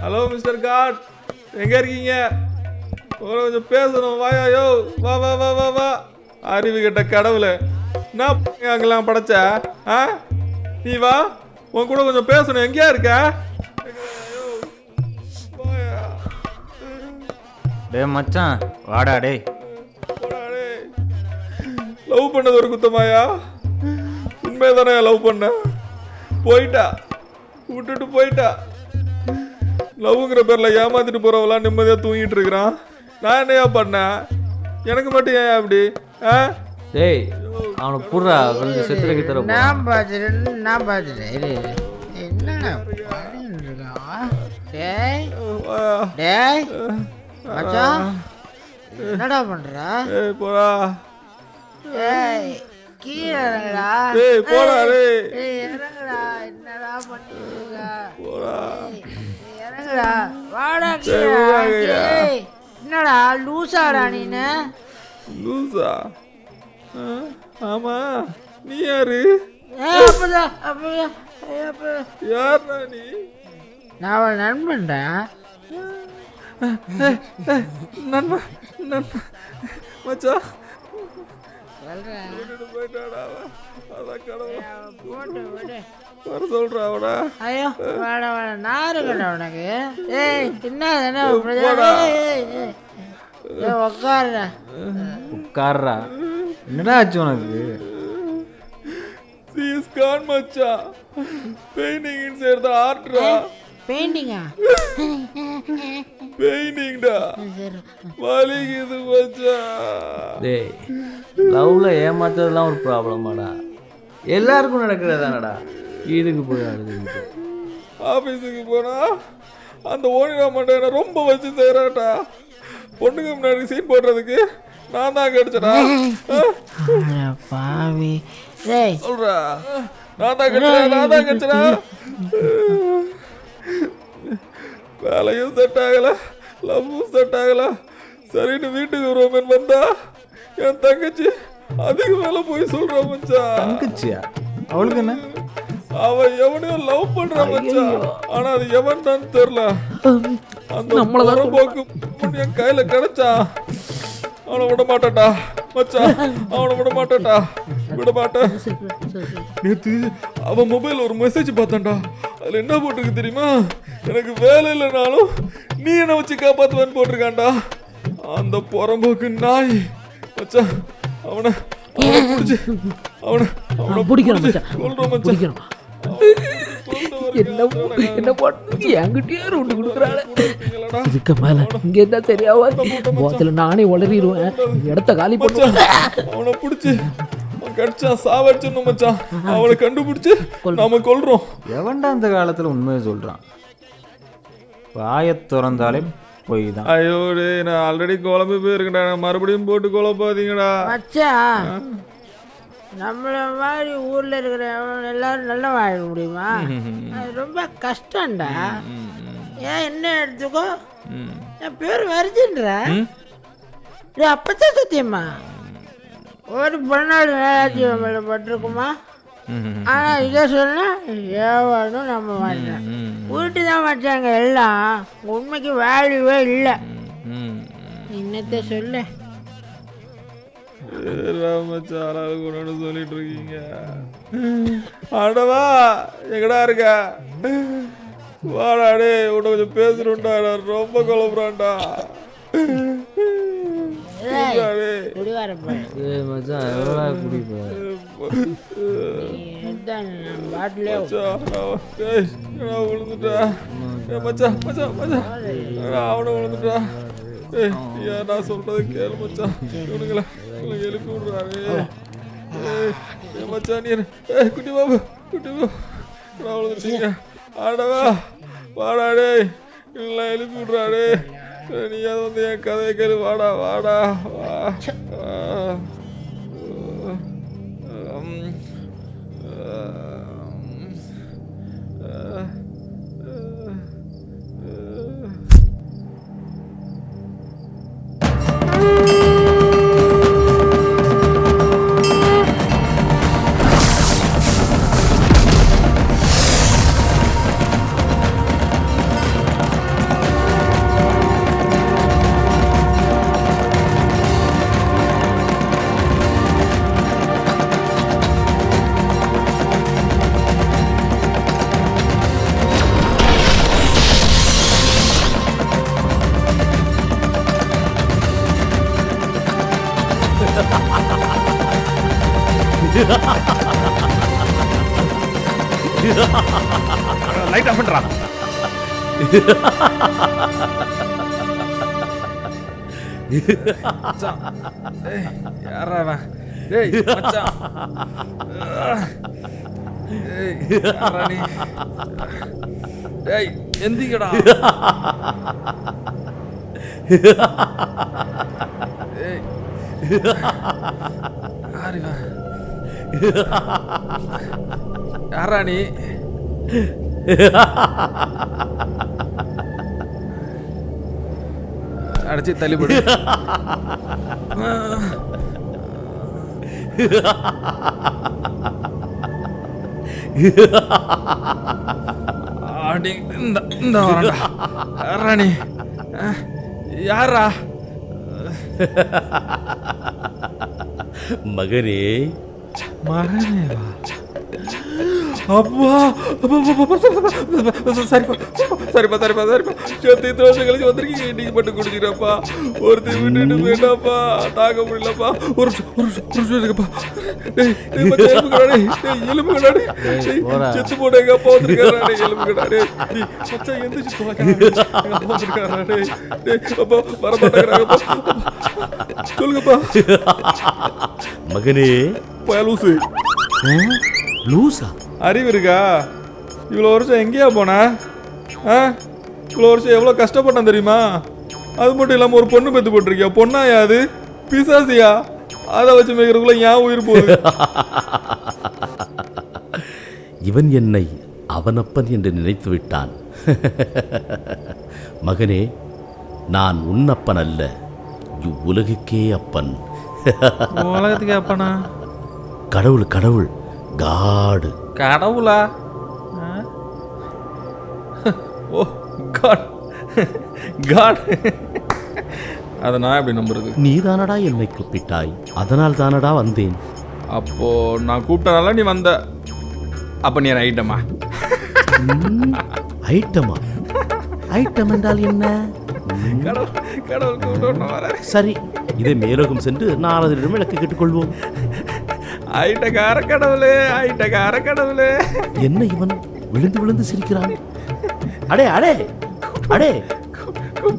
Hello mister God, எங்கே இருக்கீங்க? கொஞ்சம் பேசணும். வாயாயோ, வா வா வா வா வா. அறிவு கெட்ட கடவுளை, நான் அங்கெல்லாம் படைச்ச. ஆ, நீ வா, உன் கூட கொஞ்சம் பேசணும். எங்கேயா இருக்க? டே மச்சான், வாடா டே. லவ் பண்ணது ஒரு குத்தமாயா? உண்மைதானே லவ் பண்ண? போயிட்டா, விட்டுட்டு போயிட்டா. லவ்ங்கிற பேரில் ஏமாத்திட்டு போகிறவெல்லாம் நிம்மதியாக தூங்கிட்டு இருக்கிறான். நான் என்னையா பண்ணேன்? எனக்கு மட்டும் ஏன் அப்படி? ஆ டேய், அவனை புடுறா, கொஞ்சம் செத்துறக்கு தர. நான் பார்த்துட்டேன். என்னடா பண்ணிட்டு இருக்கான்? டேய் டேய் மச்சான், என்னடா பண்ற? ஏய் போடா. ஏய் கீழே இறங்குடா. ஏய் போடா. ஏய் இறங்குடா. என்னடா பண்ணிட்டு இருக்க? போடா. இறங்குடா. வாடா கீழே. என்னடா லூசாடா நீனு? லூசா? ஆமா, நீ யாரு? அப்பதான் யாருடா நீ? நான் அவன் நண்பன்டா. நண்பன் மச்சான் சொல்றேன். போயிட்டாடா. அதான் கடவுள் போட்டு விடு. வர சொல்றா அவடா. ஐயோ வாடா வாடா, நாரு கண்டா உனக்கு. ஏய் என்ன உட்காருடா. உட்கார்றா. என்னடா ஆச்சு உனக்கு? சீஸ் கான் மச்சான். பெயிண்டிங் இன்சைட் தி ஆர்ட்ரா. பெயிண்டிங்கா? பெயிண்டிங்டா. வலிக்குது மச்சான். டேய், லவ்ல ஏமாத்துறதுலாம் ஒரு ப்ராப்ளமாடா. எல்லாருக்கும் நடக்கிறதானடா. இதுக்கு போய் அழுதுகிட்டு ஆஃபீஸுக்கு போனா அந்த ஓனிரா மண்டை என்ன ரொம்ப வச்சு செய்கிறாட்டா. பொண்ணுங்க முன்னாடி சீட் போடுறதுக்கு நான் தான் கிடைச்சடா. பாவி. டேய் சொல்றா, நான் தான் கிடைச்சடா. வேலையும் செட் ஆகல, லவ்வும் செட் ஆகல. சரின்னு வீட்டுக்கு வருவோமேன்னு வந்தா என் தங்கச்சி அதிக மேல போய் சொல்றா மச்சான். தங்கச்சியா? அவளுக்கு என்ன? அவன் எவனையும் லவ் பண்ற மச்சான். ஆனா அது எவன் தான் தெரியல. அந்த போக்கு என் கையில கிடைச்சா அவனை விட மாட்டான்டா மச்சான். அவனை விட மாட்டான்டா, விட மாட்டேன். நேற்று அவன் மொபைல் ஒரு மெசேஜ் பார்த்தான்டா. அதுல என்ன போட்டிருக்கு தெரியுமா? எனக்கு வேலை இல்லைனாலும் நீ என்ன வச்சு காப்பாத்துவேன்னு போட்டிருக்கான்டா. அந்த புறம்போக்கு நாய் மச்சான். அவனை பிடிச்சி அவனை பிடிக்கிறோம் கொல்றோம் மச்சான். என்ன போட்டு என்கிட்டயே ரூட்டு கொடுக்குறாள். இதுக்கு மேல இங்க என்ன தெரியாவா? போத்துல நானே உளறிடுவேன். இடத்த காலி பண்ணுவேன். அவனை பிடிச்சி கடிச்சா சாவடிச்சிடணும் மச்சான். அவனை கண்டுபிடிச்சு நாம கொல்றோம். எவன்டா அந்த காலத்துல உண்மையை சொல்றான்? வாயை திறந்தாலே போய் தான். ஐயோ டேய், நான் ஆல்ரெடி குழம்பு போயிருக்கேன்டா. மறுபடியும் போட்டு குழப்பாதீங்கடா மச்சான். நம்மள மாதிரி ஊர்ல இருக்கிற எல்லாரும் நல்லா வாழ முடியுமா? அது ரொம்ப கஷ்டம்டா. ஏன் என்ன எடுத்துக்கோ, என் பேர் வருதுன்ற அப்பத்தான் சத்தியமா ஒரு பொண்ணாடு வேளாட்சி மேல பட்டிருக்குமா? ஆனா இதை சொன்னா ஏவாடும் நம்ம மாட்டேன். வீட்டு தான் வச்சாங்க எல்லாம். உண்மைக்கு வேல்யூவே இல்லை. என்னத்த சொல்ல? சொல்லிட்டு இருக்கீங்க. ஆடவா எங்கடா இருக்க? வாடாடே, உன்னை கொஞ்சம் பேசணும்டா. ரொம்ப குழம்புறான்டா. அவனை விழுந்துட்டா. நான் சொல்றது கேளு மச்சான். இவனுங்களா எழுப்பி விடுறாரு மச்சான். நீ குட்டி பாபு, குட்டி பாபு விழுந்துட்டீங்க. ஆடவா வாடாடே, இல்லை எழுப்பி விடுறாரு. நீ அதை வந்து என் கதையை கேளு. வாடா வாடா வா. லைட் ஆஃப் பண்றா. மச்சான், டேய் யாரா அவன்? டேய் மச்சான், டேய் யாரா நீ? டேய் எந்திங்கடா. டேய் யார் இவன்? யாரா நீ? அடைச்சி தள்ளிப்படு. இந்த வரண்டா. யாரா நீ? யாரா? மகனே மகனேவா? அப்பா சரிப்பா சரிப்பா சரிப்பா சரிப்பா. சேர்த்து தோசை கழிச்சு வந்திருக்கீங்க. இன்னைக்கு மட்டும் குடிச்சிடப்பா. ஒருத்தர் விட்டுட்டு வேண்டாப்பா. தாங்க முடியலப்பா. ஒரு நிமிஷம் இருக்குப்பா. எலும்பு கடாடி செத்து போட எங்க அப்பா வந்துருக்காரு. எலும்பு கடாடி மச்சா எந்திரிச்சு எங்க அப்பா வந்துருக்காரு. அப்பா வரமாட்டேங்கிறாங்கப்பா. சொல்லுங்கப்பா. மகனே லூசு. லூசா? அறிவு இருக்கா? இவ்வளோ வருஷம் எங்கேயா போன? இவ்வளோ வருஷம் எவ்வளோ கஷ்டப்பட்டேன் தெரியுமா? அது மட்டும் இல்லாமல் ஒரு பொண்ணு பெற்று போட்டிருக்கியா? பொண்ணாயா அது? பிசாசியா? அதை வச்சு மேய்க்கிறதுக்குள்ள ஏன் உயிர் போகுது? இவன் என்னை அவனப்பன் என்று நினைத்து விட்டான். மகனே, நான் உன்னப்பன் அல்ல, இவ்வுலகுக்கே அப்பன். உலகத்துக்கு அப்பனா? கடவுள் கடவுள், காடு. கடவுளா? ஓ காட் காட். அதை நான் எப்படி நம்புறது? நீதானடா என்னை கூப்பிட்டாய், அதனால் தானடா வந்தேன். அப்போ நான் கூப்பிட்டனால நீ வந்த. அப்ப நீ ஐட்டமா? ஐட்டமா? ஐட்டம் என்றால் என்ன? சரி, இதை மேலோகம் சென்று நாரதரிடம் விளக்கு கேட்டுக்கொள்வோம். ஐட்டக்கார கடவுளே, ஐட்டக்கார கடவுளே. என்ன இவன் விழுந்து விழுந்து சிரிக்கிறான்? அடே அடே அடே,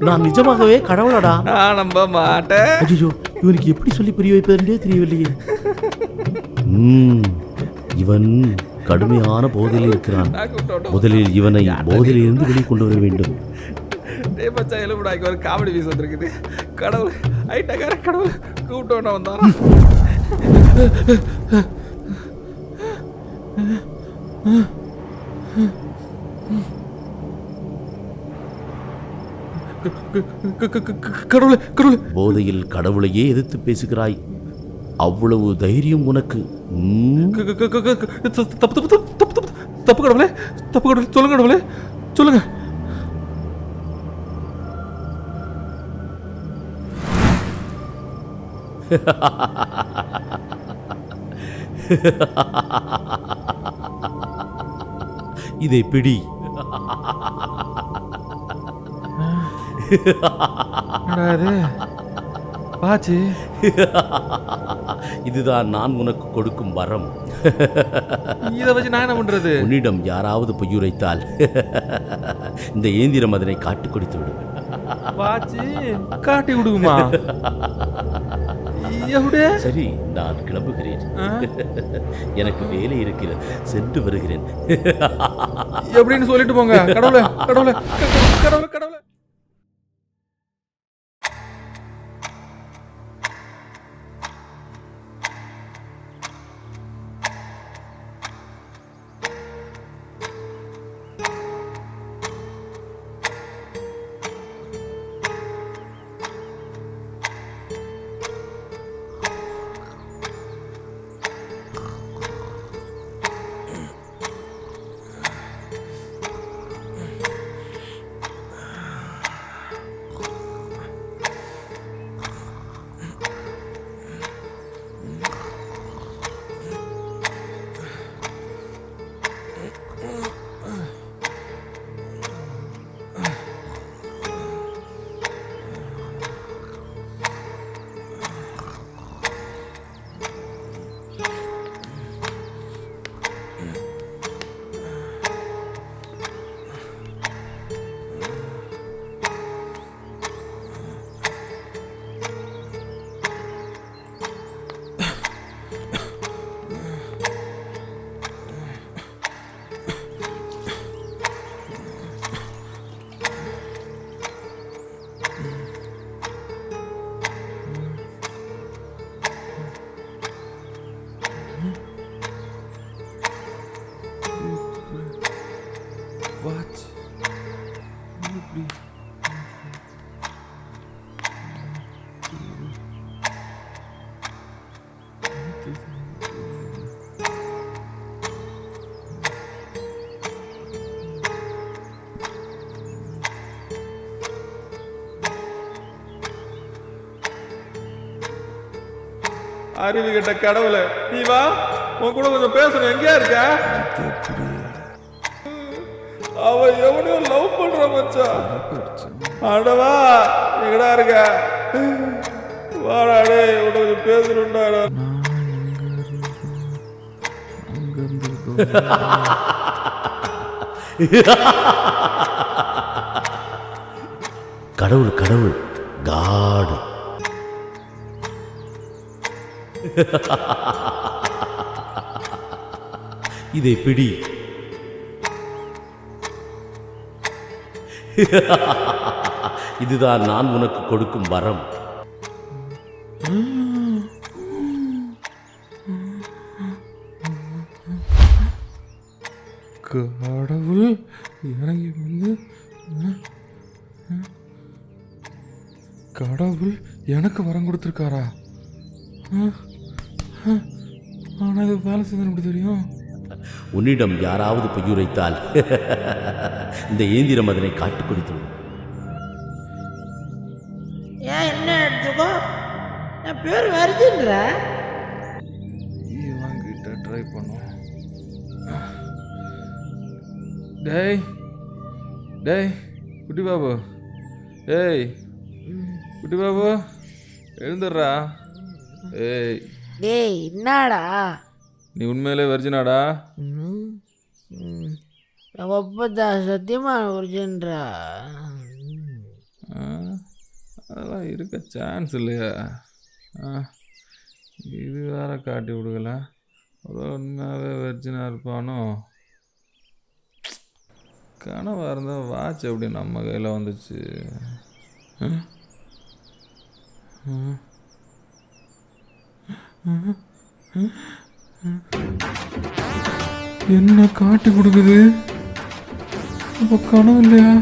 நான் நிஜமாகவே கடவுளடா. நான் நம்ப மாட்டேன். ஐயோ, இவனுக்கு எப்படி சொல்லி புரிய வைப்பதென்றே தெரியவில்லையே. இவன் கடுமையான போதையில் இருக்கிறான். முதலில் இவனை போதையில் இருந்து வெளியே கொண்டு வர வேண்டும். ஒரு காமெடி பீஸ் வந்திருக்குது. கடவுள், ஐட்டக்கார கடவுள் கூப்பிட்டு வந்தாரா? கடவுளே கடவுளே. போதையில் கடவுளையே எதிர்த்து பேசுகிறாய். அவ்வளவு தைரியம் உனக்கு? தப்பு தப்பு தப்பு தப்பு தப்பு கடவுளே, தப்பு கடவுளே. சொல்லுங்க கடவுளே, சொல்லுங்க. இதை பிடி. பாச்சு, இதுதான் நான் உனக்கு கொடுக்கும் வரம். இதை வச்சு நான் என்ன பண்றது? உன்னிடம் யாராவது பொய்யுரைத்தால் இந்த இயந்திரம் அதனை காட்டி கொடுத்து விடும். பாச்சு காட்டி கொடுக்குமா? சரி, நான் கிளம்புகிறேன். எனக்கு வேலை இருக்கிறது, சென்று வருகிறேன். எப்படின்னு சொல்லிட்டு போங்க. கடவுளே கடவுளே கடவுளே கடவுளே. வாட்ச் இப்படி அறிவு கிட்ட கடவுள நீ வா, உன் கூட கொஞ்சம் பேசணும். எங்கேயா இருக்க? அவ எவனையோ லவ் பண்ற மச்சான். ஆண்டவா எங்கடா இருக்க? வாடா டேய், உன்கிட்ட கொஞ்சம் பேசணும்டா. கடவுள் கடவுள் காடு. இதை பிடி. இதுதான் நான் உனக்கு கொடுக்கும் வரம். கடவுள் இறங்கி வந்து கடவுள் எனக்கு வரம் கொடுத்துருக்காரா? ஆனா இது வேலை செய்ய எப்படி தெரியும்? உன்னிடம் யாராவது பொய்யுரைத்தால் இந்த இயந்திரம் அதனை காட்டுக் கொடுத்துவிடும். ஏன் என்ன எடுத்துக்கோ, என் பேர் வருதுன்ற. இவங்கிட்ட ட்ரை பண்ணும். டேய் டேய் குட்டி பாபு, ஏய் குட்டி பாபு எழுந்துடுறா. ஏய் டேய் என்னடா? நீ உண்மையிலே வெர்ஜினாடா? ஒப்பதா சத்தியமா ஒரிஜின்றா? அதெல்லாம் இருக்க சான்ஸ் இல்லையா? இது வேற காட்டி விடுக்கல. ஒரு உண்மையாகவே வெர்ஜினாக இருப்பானோ? கனவாக இருந்தால் வாட்ச் எப்படி நம்ம கையில் வந்துச்சு? என்ன காட்டி கொடுக்குது? அப்போ கனவு இல்லையா?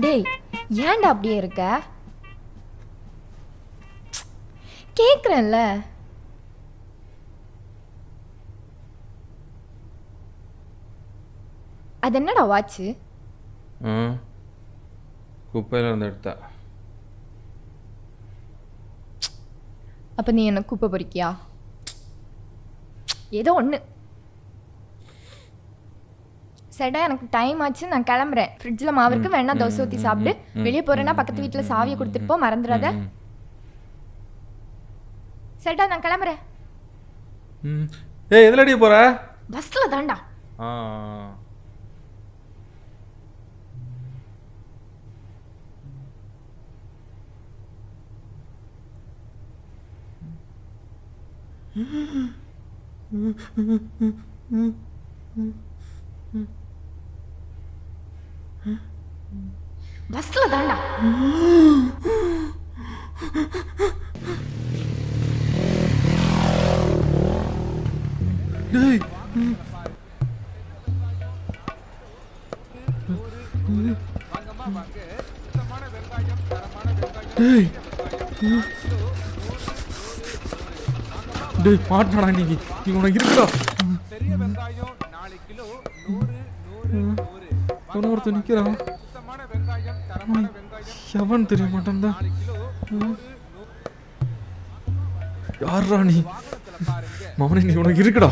டேய் ஏன்டா அப்படியே இருக்க? கேக்குறேன்ல. அது என்னடா வாட்சு? குப்பையில இருந்து எடுத்தா. அப்ப நீ என்ன குப்பை பொறிக்கியா? ஏதோ ஒன்று. சரிடா, எனக்கு டைம் ஆச்சு, நான் கிளம்புறேன். ஃப்ரிட்ஜில் மாவு இருக்கு, வேணா தோசை ஊற்றி சாப்பிடு. வெளியே போறேன்னா பக்கத்து வீட்டில் சாவியை கொடுத்துட்டு போ, மறந்துடாத. சரிடா, நான் கிளம்புறேன். ஏய் எதுலடி போற? பஸ்ல தான்டா. பஸ்ல தான்டா. டேய் டேய் டேய் மாட்டடா நீ உனக்கு இருக்குடா. ஒருத்தர் நிக்கிறான். எவன் தெரிய மாட்டான். யாரா நீ? மவனே நீ உனக்கு இருக்குடா.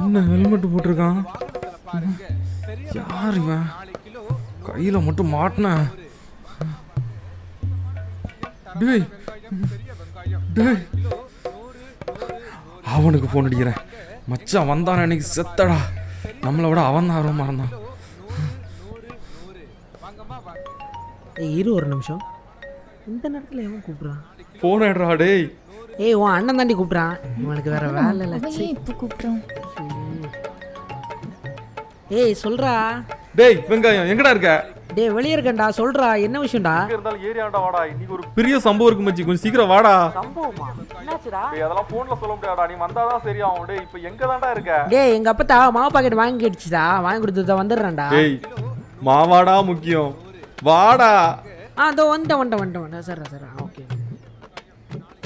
என்ன ஹெல்மெட் போட்டிருக்கான்? யார் இவன்? கையில மட்டும் மாட்டின. டேய் டேய் அவனுக்கு போன் அடிக்கிறேன். மச்சான் வந்தான அன்னைக்கு செத்தடா. நம்மளை விட அவன் தான் ஆர்வமா இருந்தான். இரு ஒரு நிமிஷம். இந்த நேரத்தில் எவன் கூப்பிட்றான்? போன் எடுறா டேய். ஏய் உன் அண்ணன் தாண்டி கூப்பிட்றான். இவனுக்கு வேற வேலை இல்லை. அவன் ஏன் இப்போ கூப்பிட்றான்? ஏய் சொல்றா. டேய் வெங்காயம் எங்கடா இருக்க? டேய் வெளியே இருக்கேன்டா. சொல்றா என்ன விஷயம்டா? இருந்தாலும் ஏரியாடா வாடா. இன்னைக்கு ஒரு பெரிய சம்பவம் இருக்கு மச்சி. கொஞ்சம் சீக்கிரம் வாடா. சம்பவமா? என்னாச்சுடா? டேய் அதெல்லாம் போன்ல சொல்ல முடியாடா. நீ வந்தாதான் சரியாகும். டேய் இப்போ எங்க தான்டா இருக்க? டேய் எங்க அப்பத்தா மாவு பாக்கெட் வாங்கி அடிச்சுடா. வாங்கி கொடுத்துட்டா வந்துடுறேன்டா. டேய் மாவாடா முக்கியம். வாடா. அதோ வந்துட்டேன். சரி ஓகே.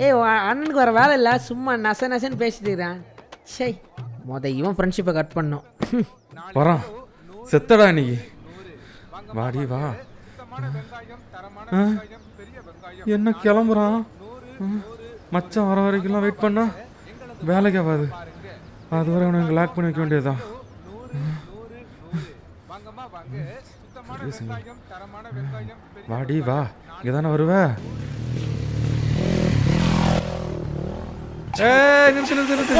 ஏய் அண்ணனுக்கு வர வேலை இல்லை. சும்மா நசன்னு பேசிட்டு இருக்கிறேன். சரி இவன் ஃப்ரெண்ட்ஷிப்பை கட் பண்ணோம். வரான் செத்தடா இன்னைக்கு. வாடி வா. என்ன கிளம்புறான்? மச்சான் வர வரைக்கும் வெயிட் பண்ணா வேலைக்கு ஆகாது. அது வரை அவனை லாக் பண்ணி வைக்க வேண்டியதுதான். வாடி வா. இங்கே தானே வருவ? ஏய் நிறுத்து.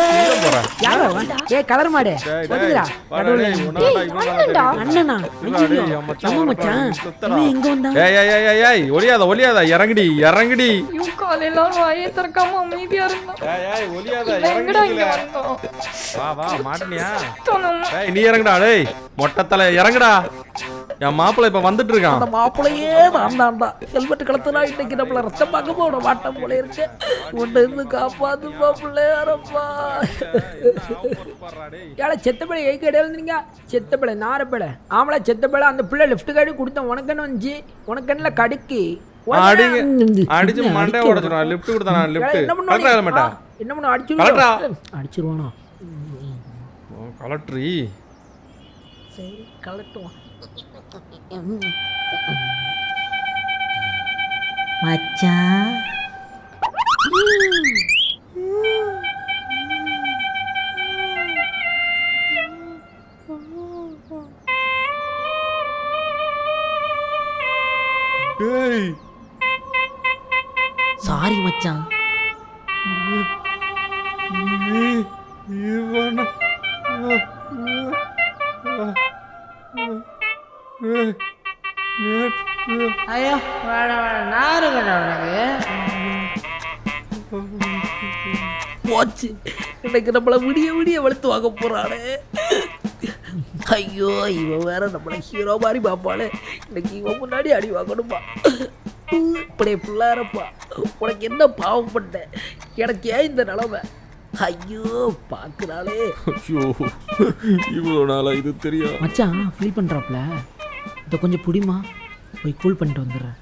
யாரோ ஏய் கலர் மாடு வந்துடா. அண்ணனா ஐயோ நம்ம மச்சான் இவன் எங்க வந்தான்? ஏய் ஒளியாத இறங்குடி. ஐயோ காலையெல்லாம் வாயே திறக்காம அமைதியா இருந்தான். ஏய் ஒளியாத எங்கடா இங்க வந்தோம்? வா மாட்டனியா? ஏய் நீ இறங்குடா. டேய் மொட்டை தலை இறங்குடா. என் மாப்பிள்ளை இப்ப வந்துட்டு இருக்கான். அந்த மாப்பிள்ளையே தான்டா. ஹெல்மெட் கலத்துனா இன்னைக்கு நம்மள ரத்தம் பார்க்க போட மாட்டோம் போல இருக்கு. உன்னை இருந்து காப்பாத்து மாப்பிள்ளை. அரப்பா ஏழை செத்தப்பட எய் கடையில் இருந்தீங்க. செத்தப்பட நாரப்பட ஆமளா செத்தப்பட அந்த பிள்ளை லெஃப்ட் காடி கொடுத்தேன். உனக்குன்னு வந்துச்சு. உனக்குன்னு கடுக்கி அடிச்சு மண்டை உடைச்சிடும். லிஃப்ட் கொடுத்தா லிஃப்ட் என்ன பண்ண அடிச்சிருவானா? கலெக்டரி சரி கலட்டுவான். மச்சான் டேய் சாரி மச்சான். இவன ஐயோ நாரு உனக்கு போச்சு. இன்னைக்கு நம்மள விடிய வெளுத்து வாங்க போறானே. ஐயோ இவன் வேற நம்மள ஹீரோ மாதிரி பாப்பாளே. இன்னைக்கு இவன் முன்னாடி அடி வாங்கணும்பா. இப்படியே பிள்ளாரப்பா உனக்கு என்ன பாவம் பண்ண? எனக்கு ஏன் இந்த நிலைமை? ஐயோ பார்க்குறாளே. ஐயோ இவ்வளோ நாளா இது தெரியும். மச்சான் ஃபீல் பண்ணுறாப்ல. இதை கொஞ்சம் பிடிமா போய் கூல் பண்ணிட்டு வந்துடுறேன்.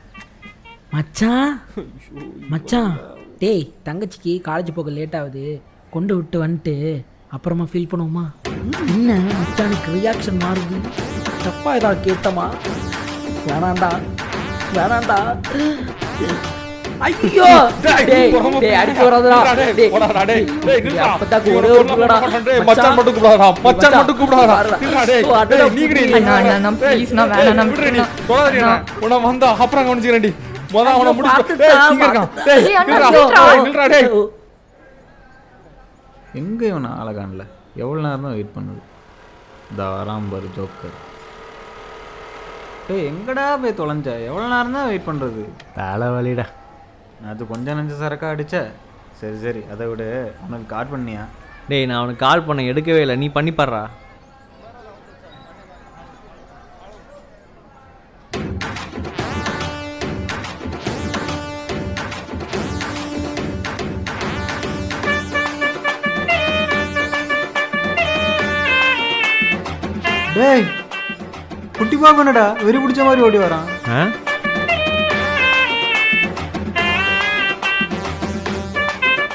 மச்சான் டேய் தங்கச்சிக்கு காலேஜ் போக லேட் ஆகுது. கொண்டு விட்டு வந்துட்டு அப்புறமா ஃபீல் பண்ணுவோமா? என்ன மச்சானுக்கு ரியாக்ஷன் மாறுது. தப்பா ஏதாவது கேட்டமா? வேணாண்டா ஐயோ அடிக்க வராதடா. ஒரே ஒரு புள்ளடா. மச்சான் மட்டும் கூப்பிடாதடா. மச்சான் மட்டும் கூப்பிடாதடா. உன வந்தா அப்புறம் கவனிச்சுக்கிறேன்டி. முதல்ல அவனை முடிச்சு. எங்க இவனை அழகான்ல எவ்வளோ நேரம் தான் வெயிட் பண்ணுது. தாராம்பர் ஜோக்கர். டேய் எங்கடா போய் தொலைஞ்ச? எவ்வளோ நேரம் தான் வெயிட் பண்ணுறது? தலை வலிடா. அது கொஞ்சம் நஞ்ச சரக்கா அடிச்ச. சரி அதை விட உனக்கு கால் பண்ணியா? டேய் நான் அவனுக்கு கால் பண்ண எடுக்கவே இல்லை. நீ பண்ணி பாடுறா. டேய் சிவா பண்ணடா வெறி பிடிச்ச மாதிரி ஓடி வரான். ஆ?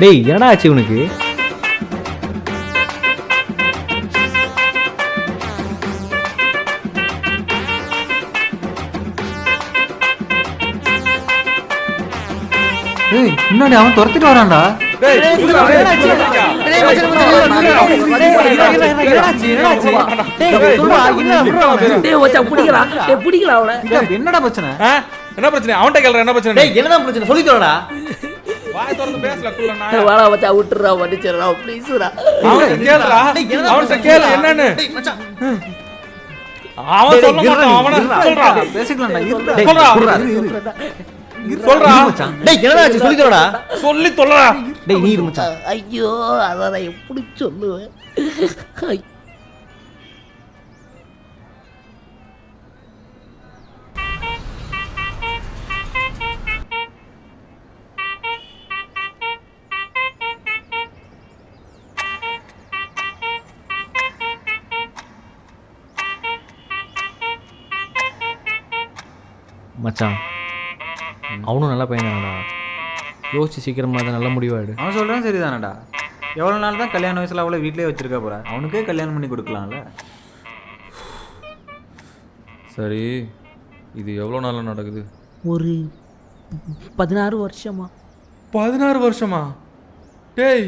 டேய் என்னடா ஆச்சு உனக்கு? ஏய் முன்னாடி அவன் துரத்திட்டு வரான்டா. என்னடா பிரச்சனை? என்ன பிரச்சனை? அவன்கிட்ட கேள்ற என்ன பிரச்சனை? டேய் என்னதான் பிரச்சனை சொல்லி தரடா. வாய் திறந்து பேசல குள்ள நான். வாடா மச்சான் விட்டுறா மன்னிச்சிரா ப்ளீஸ்டா. அவன்கிட்ட கேளுடா. அவன்கிட்ட கேளு என்னன்னு. டேய் மச்சான். அவன் சொல்ல மாட்டான். அவன சொல்றா. பேசிக்கலாம்டா. சொல்றா. சொல்றா. டேய் என்னடா ஆச்சு சொல்லி தரடா. சொல்லி தொல்லடா. டேய் நீ இரு மச்சான். ஐயோ அத நான் எப்படி சொல்லுவேன்? மச்சான் அவனும் நல்ல பையன்தானடா. யோசிச்சு சீக்கிரமா அதை நல்ல முடிவாயிடு. அவன் சொல்றான் சரிதானடா. எவ்வளோ நாள் தான் கல்யாண வயசுல அவளை வீட்லயே வச்சிருக்க போற? அவனுக்கே கல்யாணம் பண்ணி கொடுக்கலாம்ல. சரி இது எவ்வளோ நாளா நடக்குது? ஒரு 16 வருஷமா. 16 வருஷமா? டேய்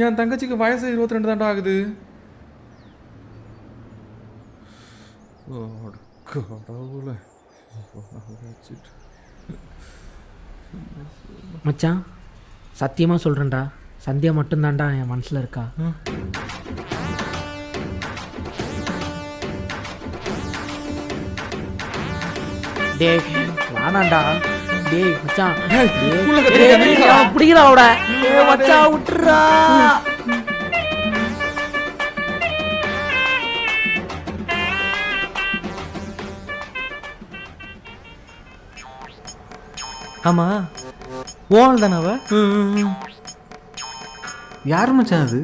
என் தங்கச்சிக்கு வயசு 22 தான்டா ஆகுது. கடவுளே. மச்சான் சத்தியமாக சொல்கிறேன்டா, சந்தியா மட்டும்தான்டா என் மனசில் இருக்கா. டேய் வானாண்டா. டேய் மச்சான் பிடிக்கிறா அவட. மச்சான் விட்டுறா. ஆமா ஓனல் தானே அவ? யார் மச்சான் அது?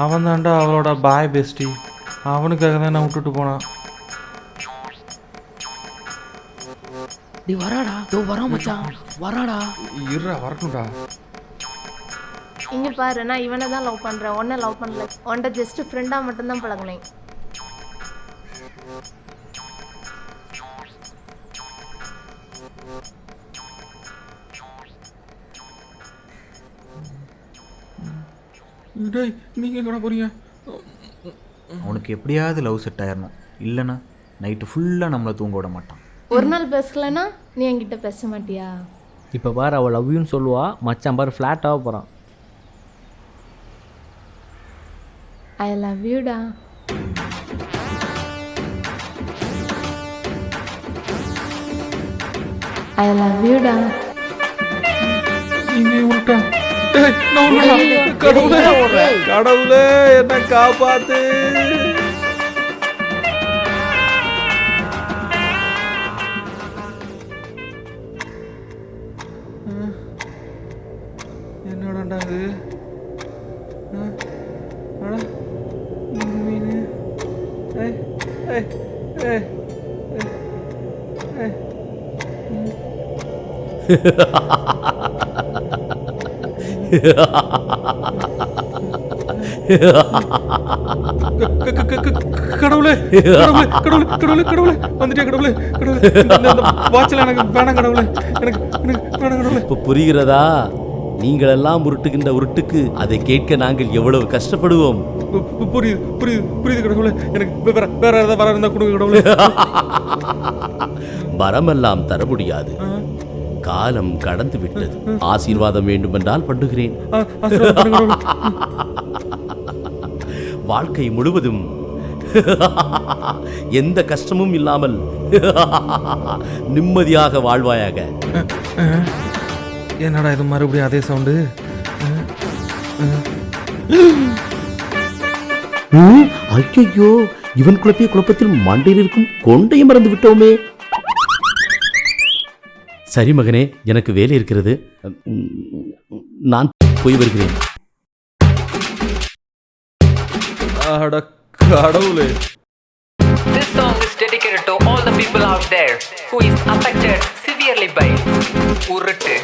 அவன் தான்டா அவளோட பாய் பெஸ்டி. அவனுக்காக தான் நான் விட்டுட்டு போனான். டேய் வராடா. தோ வரா மச்சான் வராடா. இருடா வரட்டும்டா. இங்க பாரு, நான் இவனை தான் லவ் பண்றேன், உன்னை லவ் பண்ணல. உன்ட ஜஸ்ட் ஃப்ரெண்டா மட்டும்தான் பழகினேன். டேய் நீங்க எங்கடா போறீங்க? அவனுக்கு எப்படியாவது லவ் செட் ஆயிடணும். இல்லைன்னா நைட்டு ஃபுல்லாக நம்மளை தூங்க விட மாட்டான். ஒரு நாள் பேசலன்னா நீ என்கிட்ட பேச மாட்டியா? இப்போ பாரு அவள் லவ் யூன்னு சொல்லுவா, மச்சான் பாரு ஃப்ளாட் ஆக போகிறான். ஐ லவ் யூடா. ஐ லவ் யூடா. நீங்க விட்டா. டேய் நான் விடுடா. கடவுளே கடவுளே என்ன காப்பாத்து. என்னடா இது? மீன். ஏய் ஏய் ஏய் ஏய். கடவுளே கடவுளே கடவுளே கடவுளே கடவுளே வந்துட்டே கடவுளே கடவுளே வாட்சில் எனக்கு வேணாம் கடவுளே எனக்கு எனக்கு வேணாம் கடவுளே. இப்போ புரிகிறதா? நீங்கள் எல்லாம் உருட்டுகின்ற உருட்டுக்கு அதை கேட்க நாங்கள் எவ்வளவு கஷ்டப்படுவோம். புரியுது புரியுது புரியுது கடவுளே. எனக்கு வேற வேற ஏதாவது வர இருந்தா கொடுங்க கடவுளே. வரமெல்லாம் தர முடியாது, காலம் கடந்து விட்டது. ஆசீர்வாதம் வேண்டுமென்றால் பண்ணுகிறேன். வாழ்க்கை முழுவதும் எந்த கஷ்டமும் இல்லாமல் நிம்மதியாக வாழ்வாயாக. என்னடா இது மறுபடியும் அதே சவுண்டு? ஐயோ, இவன் குழப்பிய குழப்பத்தில் மண்டையில் இருக்கும் கொண்டையும் மறந்து விட்டோமே. சரி மகனே, எனக்கு வேலை இருக்கிறது, நான் போய் வருகிறேன். அட கடவுளே. This song is dedicated to all the people out there who is affected severely by uruttu.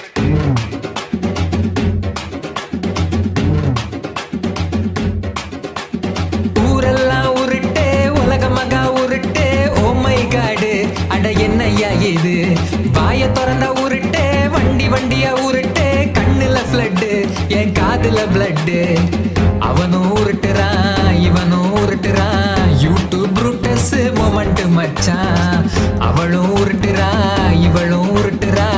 ஊரெல்லாம் உருட்டு உலகமகா உருட்டு ஓ மை காடு அட என்னையா இது வாய திறந்த உருட்டு வண்டி வண்டியா உருட்டு கண்ணுல ஃப்ளட்டு என் காதுல பிளட்டு அவனும் உருட்டுறான் இவனும் உருட்டுறான் யூடியூப் ரூட்டஸ் மொமெண்ட் மச்சான் அவளும் உருட்டுறா இவளும் உருட்டுறா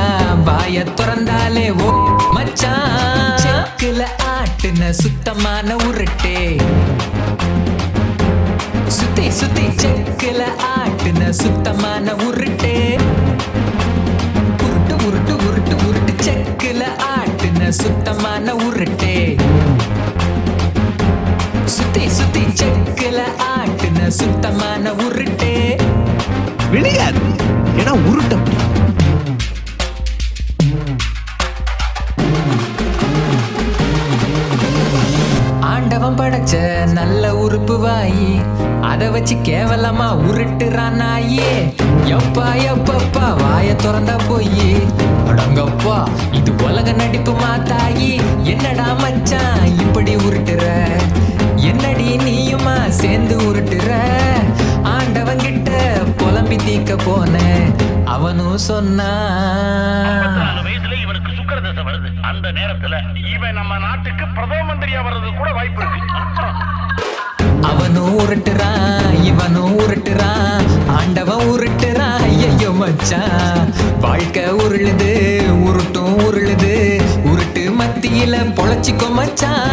வாய திறந்தாலே ஓ மச்சான் செக்குல ஆட்டுன சுத்தமான உருட்டே சுத்தி சுத்தி செக்குல ஆட்டுன சுத்தமான உருட்டே உருட்டு உருட்டு உருட்டு உருட்டு செக்குல ஆட்டுன சுத்தமான உருட்டே சுத்தி சுத்தி செக்குல ஆட்டுன சுத்தமான உருட்டே விளையாது ஏன்னா உருட்டம். ஆண்டவன் படைச்ச நல்ல உறுப்பு வாயி அத வச்சு கேவலமா உருட்டுறான் நாயே எப்பா எப்பப்பா வாய திறந்தா போய் அடங்கப்பா இது உலக நடிப்பு மாத்தாயி என்னடா மச்சான் இப்படி உருட்டுற என்னடி நீயுமா சேர்ந்து உருட்டுற ஆண்டவன் கிட்ட புலம்பி தீக்க போன அவனும் சொன்னா வயசுல இவனுக்கு சுக்கிரதசை வருது. அந்த நேரத்துல இவன் நம்ம நாட்டுக்கு பிரதம மந்திரியா வர்றது கூட வாய்ப்பு இருக்கு. அவனும் உருட்டுறான் இவனும் உருட்டுறான் ஆண்டவன் உருட்டுறான் ஐயோ மச்சான் வாழ்க்கை உருளுது உருட்டும் உருளுது உருட்டு மத்தியில பொழைச்சிக்கோ மச்சான்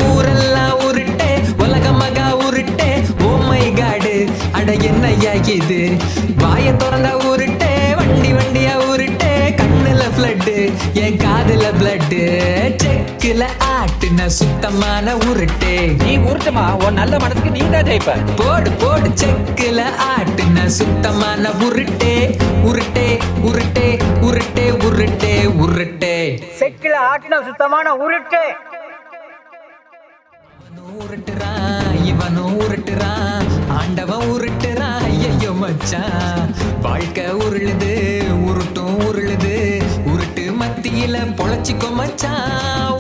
ஊரெல்லாம் உருட்டே உலகமகா உருட்டே ஓ மை காடு அட என்னையா இது வாய திறந்த உருட்டே வண்டி வண்டியா உருட்டே கண்ணுல ஃப்ளட்டு என் காதுல பிளட்டு செக்குல ஆட்டுன சுத்தமான உருட்டே நீ உருட்டுமா உன் நல்ல மனசுக்கு நீ தான் ஜெயிப்ப. போடு போடு செக்குல ஆட்டுன சுத்தமான உருட்டே உருட்டே உருட்டே உருட்டே உருட்டே உருட்டே செக்கில ஆட்டின சுத்தமான உருட்டு. உருட்டுறான் இவனும் உருட்டுறான் ஆண்டவன் உருட்டுறான் ஐயோ மச்சான் வாழ்க்கை உருளுது உருட்டும் உருளுது உருட்டு மத்தியில பொழைச்சிக்கோ மச்சான்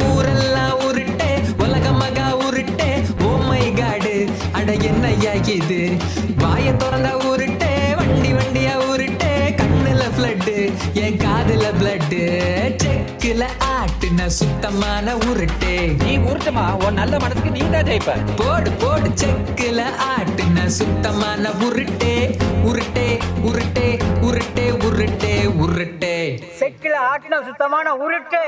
ஊரெல்லாம் உருட்டே உலகமகா உருட்டே ஓ மை காடு அட என்னையா இது வாய திறந்த உருட்டே வண்டி வண்டியா உருட்டே கண்ணுல ஃப்ளட்டு என் காதுல பிளட்டு செக்குல ஆட்டுன சுத்தமான உருட்டே நீ உருட்டுமா உன் நல்ல மனசுக்கு நீ தான் ஜெயிப்ப. போடு போடு செக்குல ஆட்டுன சுத்தமான உருட்டே உருட்டே உருட்டே உருட்டே உருட்டே உருட்டே செக்கில ஆட்டின சுத்தமான உருட்டு.